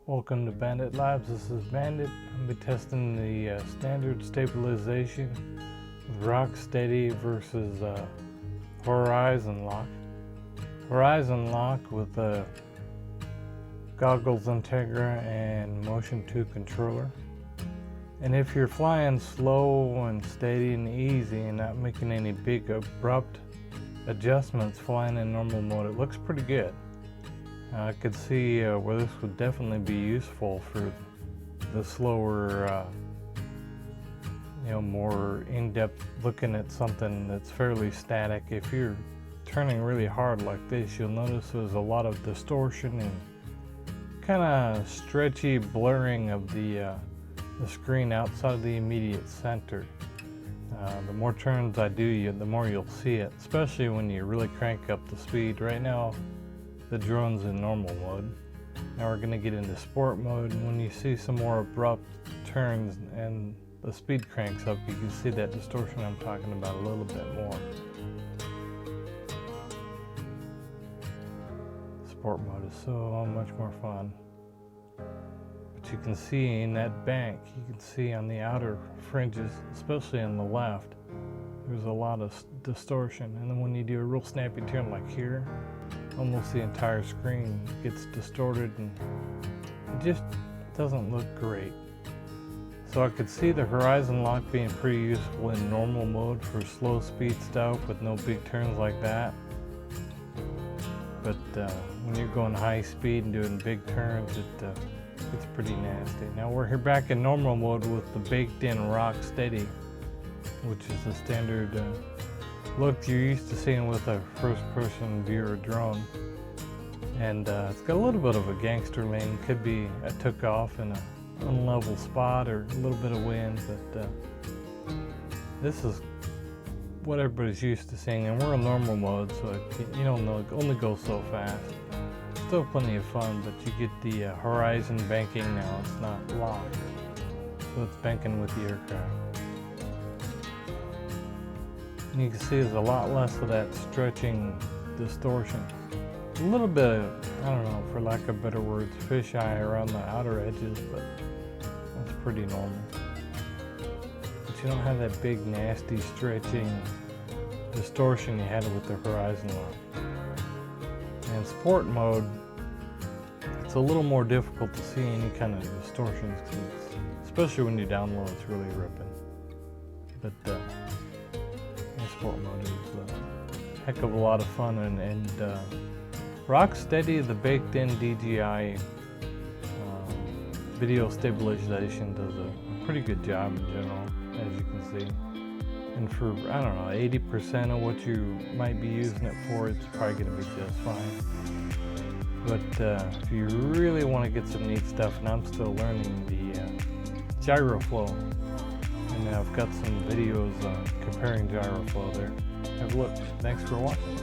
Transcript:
Welcome to Bandit Labs. This is Bandit. I'll be testing the standard stabilization with Rocksteady versus Horizon Lock. Horizon Lock with goggles Integra and Motion 2 controller. And if you're flying slow and steady and easy and not making any big abrupt adjustments flying in normal mode, it looks pretty good. I could see where this would definitely be useful for the slower, more in-depth looking at something that's fairly static. If you're turning really hard like this, you'll notice there's a lot of distortion and kind of stretchy blurring of the screen outside of the immediate center. The more turns I do, the more you'll see it, especially when you really crank up the speed. Right now, the drone's in normal mode. Now we're going to get into sport mode, and when you see some more abrupt turns and the speed cranks up, you can see that distortion I'm talking about a little bit more. Sport mode is so much more fun. But you can see in that bank, you can see on the outer fringes, especially on the left, there's a lot of distortion. And then when you do a real snappy turn like here, almost the entire screen gets distorted and it just doesn't look great. So I could see the Horizon Lock being pretty useful in normal mode for slow speed stuff with no big turns like that. But when you're going high speed and doing big turns, it's pretty nasty. Now we're here back in normal mode with the baked in Rocksteady, which is the standard look you're used to seeing with a first-person viewer drone. And it's got a little bit of a gangster lean. Could be I took off in an unlevel spot or a little bit of wind, but this is what everybody's used to seeing, and we're in normal mode, so it only goes so fast. Still plenty of fun, but you get the horizon banking now. It's not locked, so it's banking with the aircraft. And you can see there's a lot less of that stretching distortion. A little bit of, I don't know, for lack of better words, fisheye around the outer edges, but that's pretty normal. But you don't have that big, nasty, stretching distortion you had with the Horizon Lock. In sport mode, it's a little more difficult to see any kind of distortions, especially when you down low, it's really ripping. But sport mode is a heck of a lot of fun, and Rocksteady, the baked-in DJI video stabilization, does a pretty good job in general, as you can see. And for, I don't know, 80% of what you might be using it for, it's probably going to be just fine. But if you really want to get some neat stuff, and I'm still learning the gyro flow, and I've got some videos comparing gyro flow there. Have a look. Thanks for watching.